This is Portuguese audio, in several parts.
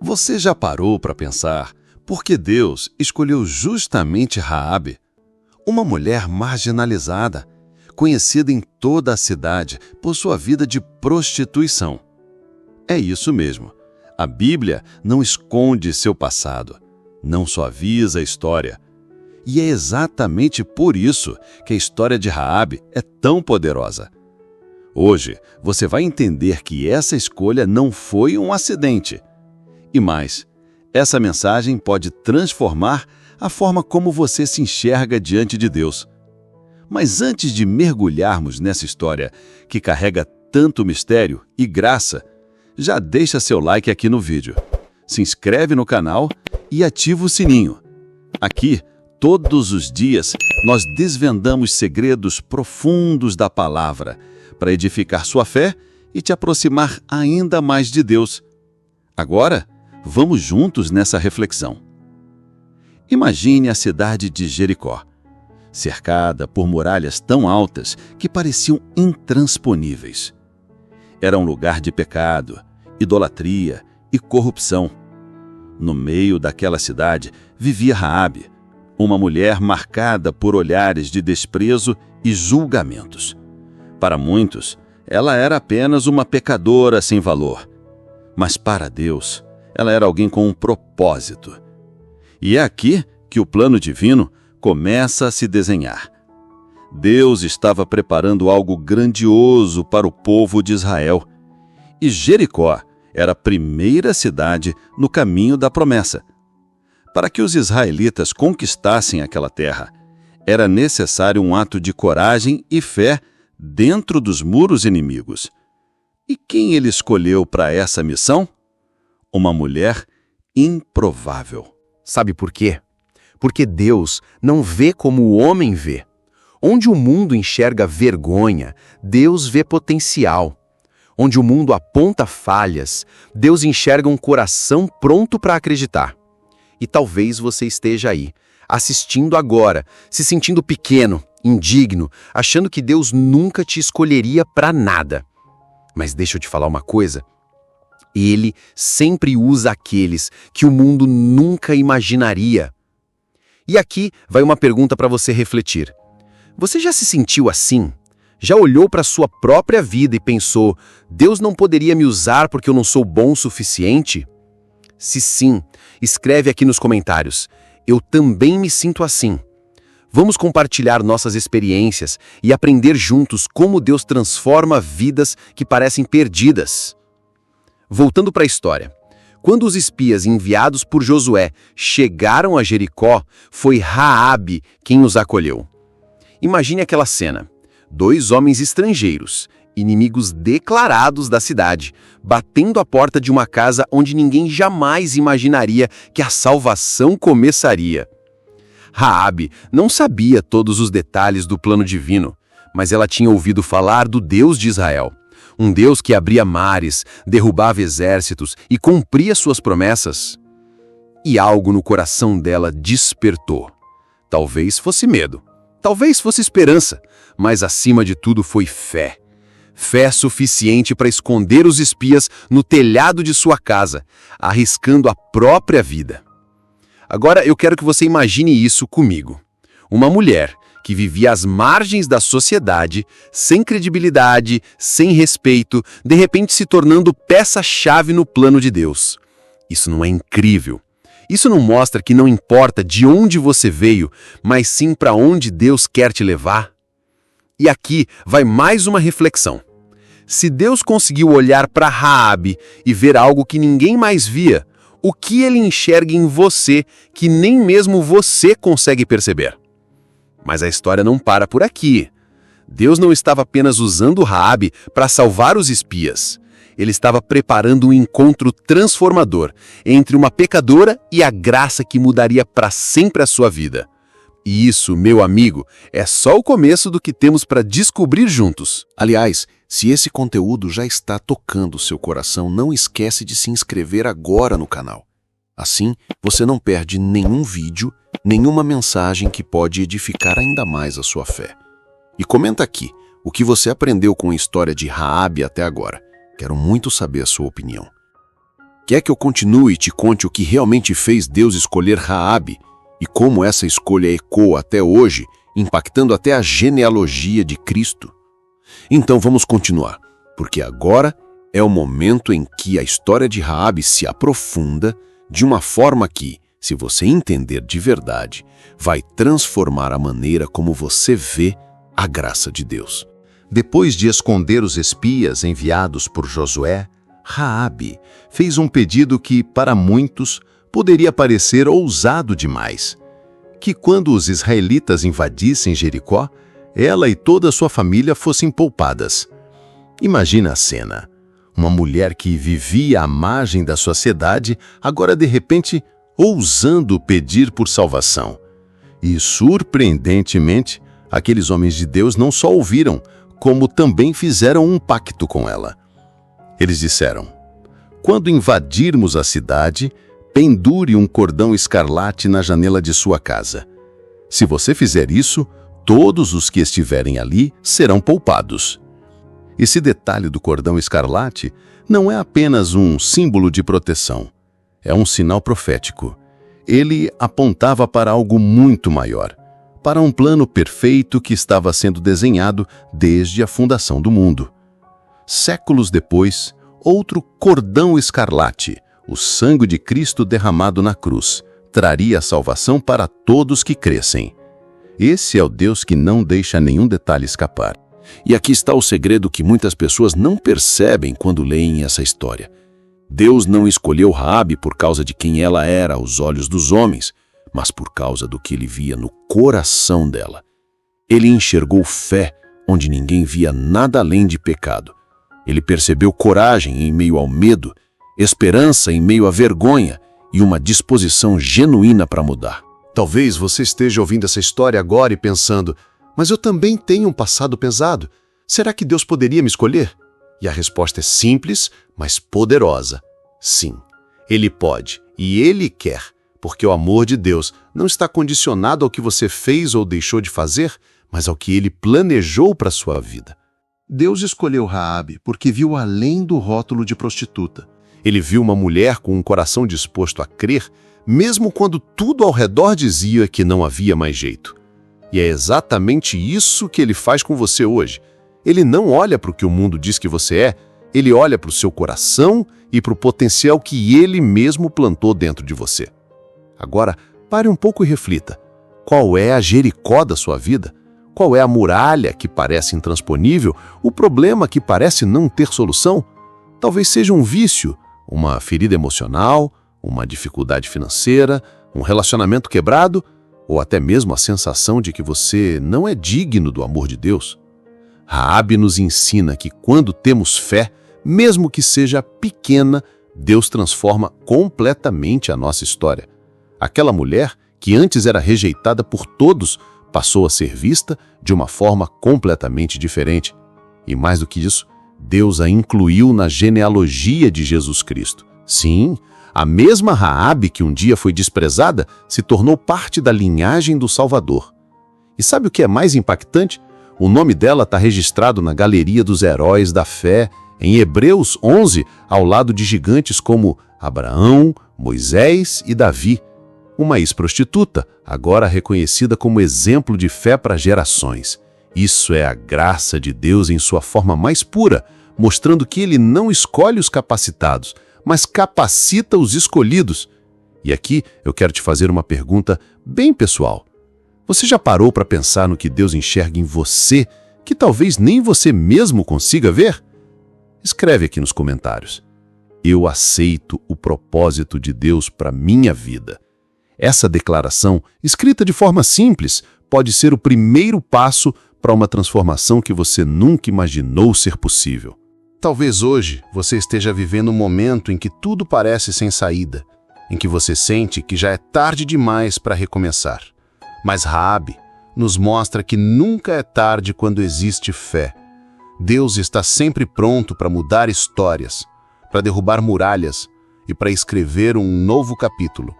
Você já parou para pensar por que Deus escolheu justamente Raabe, uma mulher marginalizada, conhecida em toda a cidade por sua vida de prostituição? É isso mesmo. A Bíblia não esconde seu passado, não suaviza a história. E é exatamente por isso que a história de Raabe é tão poderosa. Hoje, você vai entender que essa escolha não foi um acidente. E mais, essa mensagem pode transformar a forma como você se enxerga diante de Deus. Mas antes de mergulharmos nessa história que carrega tanto mistério e graça, já deixa seu like aqui no vídeo, se inscreve no canal e ativa o sininho. Aqui, todos os dias, nós desvendamos segredos profundos da palavra para edificar sua fé e te aproximar ainda mais de Deus. Agora, vamos juntos nessa reflexão. Imagine a cidade de Jericó, cercada por muralhas tão altas que pareciam intransponíveis. Era um lugar de pecado, idolatria e corrupção. No meio daquela cidade vivia Raabe, uma mulher marcada por olhares de desprezo e julgamentos. Para muitos, ela era apenas uma pecadora sem valor. Mas para Deus, ela era alguém com um propósito. E é aqui que o plano divino começa a se desenhar. Deus estava preparando algo grandioso para o povo de Israel. E Jericó era a primeira cidade no caminho da promessa. Para que os israelitas conquistassem aquela terra, era necessário um ato de coragem e fé dentro dos muros inimigos. E quem ele escolheu para essa missão? Uma mulher improvável. Sabe por quê? Porque Deus não vê como o homem vê. Onde o mundo enxerga vergonha, Deus vê potencial. Onde o mundo aponta falhas, Deus enxerga um coração pronto para acreditar. E talvez você esteja aí, assistindo agora, se sentindo pequeno, indigno, achando que Deus nunca te escolheria para nada. Mas deixa eu te falar uma coisa. Ele sempre usa aqueles que o mundo nunca imaginaria. E aqui vai uma pergunta para você refletir. Você já se sentiu assim? Já olhou para sua própria vida e pensou, Deus não poderia me usar porque eu não sou bom o suficiente? Se sim, escreve aqui nos comentários. Eu também me sinto assim. Vamos compartilhar nossas experiências e aprender juntos como Deus transforma vidas que parecem perdidas. Voltando para a história. Quando os espias enviados por Josué chegaram a Jericó, foi Raabe quem os acolheu. Imagine aquela cena. 2 homens estrangeiros, inimigos declarados da cidade, batendo a porta de uma casa onde ninguém jamais imaginaria que a salvação começaria. Raabe não sabia todos os detalhes do plano divino, mas ela tinha ouvido falar do Deus de Israel. Um Deus que abria mares, derrubava exércitos e cumpria suas promessas. E algo no coração dela despertou. Talvez fosse medo, talvez fosse esperança, mas acima de tudo foi fé. Fé suficiente para esconder os espias no telhado de sua casa, arriscando a própria vida. Agora eu quero que você imagine isso comigo. Uma mulher que vivia às margens da sociedade, sem credibilidade, sem respeito, de repente se tornando peça-chave no plano de Deus. Isso não é incrível? Isso não mostra que não importa de onde você veio, mas sim para onde Deus quer te levar? E aqui vai mais uma reflexão. Se Deus conseguiu olhar para Raabe e ver algo que ninguém mais via, o que ele enxerga em você que nem mesmo você consegue perceber? Mas a história não para por aqui. Deus não estava apenas usando Raabe para salvar os espias. Ele estava preparando um encontro transformador entre uma pecadora e a graça que mudaria para sempre a sua vida. E isso, meu amigo, é só o começo do que temos para descobrir juntos. Aliás, se esse conteúdo já está tocando o seu coração, não esquece de se inscrever agora no canal. Assim, você não perde nenhum vídeo, nenhuma mensagem que pode edificar ainda mais a sua fé. E comenta aqui o que você aprendeu com a história de Raabe até agora. Quero muito saber a sua opinião. Quer que eu continue e te conte o que realmente fez Deus escolher Raabe e como essa escolha ecoa até hoje, impactando até a genealogia de Cristo? Então vamos continuar, porque agora é o momento em que a história de Raabe se aprofunda de uma forma que, se você entender de verdade, vai transformar a maneira como você vê a graça de Deus. Depois de esconder os espias enviados por Josué, Raabe fez um pedido que, para muitos, poderia parecer ousado demais: que quando os israelitas invadissem Jericó, ela e toda a sua família fossem poupadas. Imagina a cena. Uma mulher que vivia à margem da sociedade, agora de repente ousando pedir por salvação. E, surpreendentemente, aqueles homens de Deus não só ouviram, como também fizeram um pacto com ela. Eles disseram: quando invadirmos a cidade, pendure um cordão escarlate na janela de sua casa. Se você fizer isso, todos os que estiverem ali serão poupados. Esse detalhe do cordão escarlate não é apenas um símbolo de proteção. É um sinal profético. Ele apontava para algo muito maior, para um plano perfeito que estava sendo desenhado desde a fundação do mundo. Séculos depois, outro cordão escarlate, o sangue de Cristo derramado na cruz, traria a salvação para todos que crescem. Esse é o Deus que não deixa nenhum detalhe escapar. E aqui está o segredo que muitas pessoas não percebem quando leem essa história. Deus não escolheu Raabe por causa de quem ela era aos olhos dos homens, mas por causa do que ele via no coração dela. Ele enxergou fé onde ninguém via nada além de pecado. Ele percebeu coragem em meio ao medo, esperança em meio à vergonha e uma disposição genuína para mudar. Talvez você esteja ouvindo essa história agora e pensando: mas eu também tenho um passado pesado. Será que Deus poderia me escolher? E a resposta é simples, mas poderosa. Sim, Ele pode e Ele quer, porque o amor de Deus não está condicionado ao que você fez ou deixou de fazer, mas ao que Ele planejou para a sua vida. Deus escolheu Raabe porque viu além do rótulo de prostituta. Ele viu uma mulher com um coração disposto a crer, mesmo quando tudo ao redor dizia que não havia mais jeito. E é exatamente isso que Ele faz com você hoje. Ele não olha para o que o mundo diz que você é, Ele olha para o seu coração e para o potencial que Ele mesmo plantou dentro de você. Agora, pare um pouco e reflita. Qual é a Jericó da sua vida? Qual é a muralha que parece intransponível? O problema que parece não ter solução? Talvez seja um vício, uma ferida emocional, uma dificuldade financeira, um relacionamento quebrado, ou até mesmo a sensação de que você não é digno do amor de Deus. Raabe nos ensina que quando temos fé, mesmo que seja pequena, Deus transforma completamente a nossa história. Aquela mulher, que antes era rejeitada por todos, passou a ser vista de uma forma completamente diferente. E mais do que isso, Deus a incluiu na genealogia de Jesus Cristo. Sim, a mesma Raabe que um dia foi desprezada se tornou parte da linhagem do Salvador. E sabe o que é mais impactante? O nome dela está registrado na galeria dos heróis da fé, em Hebreus 11, ao lado de gigantes como Abraão, Moisés e Davi. Uma ex-prostituta, agora reconhecida como exemplo de fé para gerações. Isso é a graça de Deus em sua forma mais pura, mostrando que Ele não escolhe os capacitados, mas capacita os escolhidos. E aqui eu quero te fazer uma pergunta bem pessoal. Você já parou para pensar no que Deus enxerga em você, que talvez nem você mesmo consiga ver? Escreve aqui nos comentários. Eu aceito o propósito de Deus para minha vida. Essa declaração, escrita de forma simples, pode ser o primeiro passo para uma transformação que você nunca imaginou ser possível. Talvez hoje você esteja vivendo um momento em que tudo parece sem saída, em que você sente que já é tarde demais para recomeçar. Mas Raabe nos mostra que nunca é tarde quando existe fé. Deus está sempre pronto para mudar histórias, para derrubar muralhas e para escrever um novo capítulo.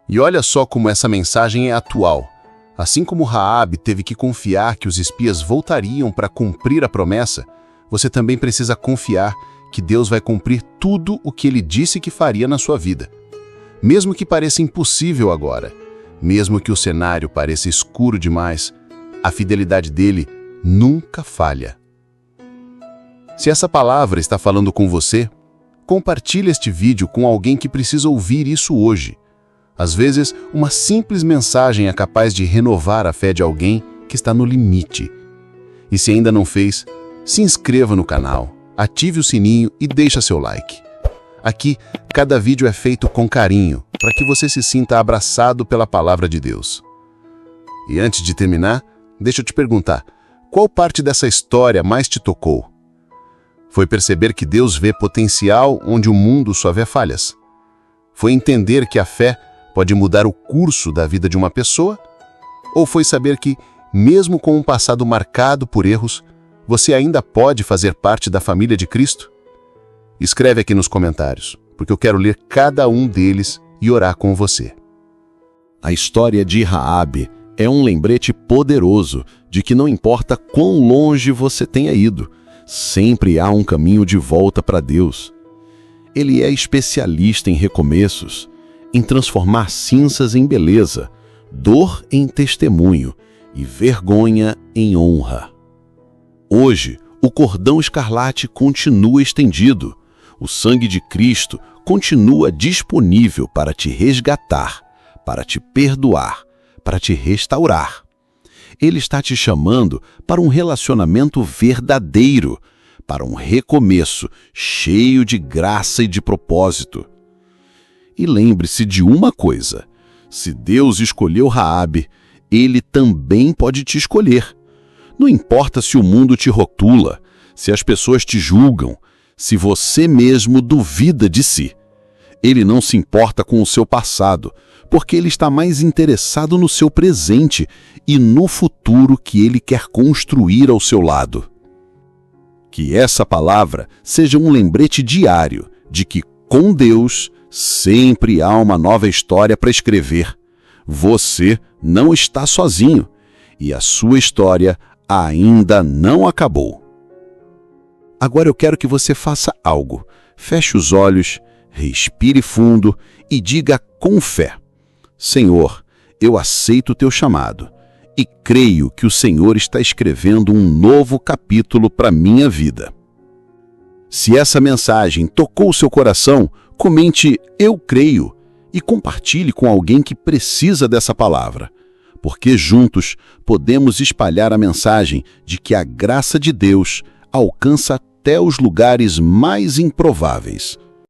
E olha só como essa mensagem é atual. Assim como Raabe teve que confiar que os espias voltariam para cumprir a promessa, você também precisa confiar que Deus vai cumprir tudo o que Ele disse que faria na sua vida. Mesmo que pareça impossível agora, mesmo que o cenário pareça escuro demais, a fidelidade dele nunca falha. Se essa palavra está falando com você, compartilhe este vídeo com alguém que precisa ouvir isso hoje. Às vezes, uma simples mensagem é capaz de renovar a fé de alguém que está no limite. E se ainda não fez, se inscreva no canal, ative o sininho e deixe seu like. Aqui, cada vídeo é feito com carinho, para que você se sinta abraçado pela palavra de Deus. E antes de terminar, deixa eu te perguntar, qual parte dessa história mais te tocou? Foi perceber que Deus vê potencial onde o mundo só vê falhas? Foi entender que a fé pode mudar o curso da vida de uma pessoa? Ou foi saber que, mesmo com um passado marcado por erros, você ainda pode fazer parte da família de Cristo? Escreve aqui nos comentários, porque eu quero ler cada um deles e orar com você. A história de Raabe é um lembrete poderoso de que não importa quão longe você tenha ido, sempre há um caminho de volta para Deus. Ele é especialista em recomeços, em transformar cinzas em beleza, dor em testemunho e vergonha em honra. Hoje, o cordão escarlate continua estendido. O sangue de Cristo continua disponível para te resgatar, para te perdoar, para te restaurar. Ele está te chamando para um relacionamento verdadeiro, para um recomeço cheio de graça e de propósito. E lembre-se de uma coisa: se Deus escolheu Raabe, Ele também pode te escolher. Não importa se o mundo te rotula, se as pessoas te julgam, se você mesmo duvida de si. Ele não se importa com o seu passado, porque Ele está mais interessado no seu presente e no futuro que Ele quer construir ao seu lado. Que essa palavra seja um lembrete diário de que, com Deus, sempre há uma nova história para escrever. Você não está sozinho e a sua história ainda não acabou. Agora eu quero que você faça algo. Feche os olhos, respire fundo e diga com fé: Senhor, eu aceito o teu chamado e creio que o Senhor está escrevendo um novo capítulo para minha vida. Se essa mensagem tocou o seu coração, comente "Eu creio" e compartilhe com alguém que precisa dessa palavra, porque juntos podemos espalhar a mensagem de que a graça de Deus alcança até os lugares mais improváveis.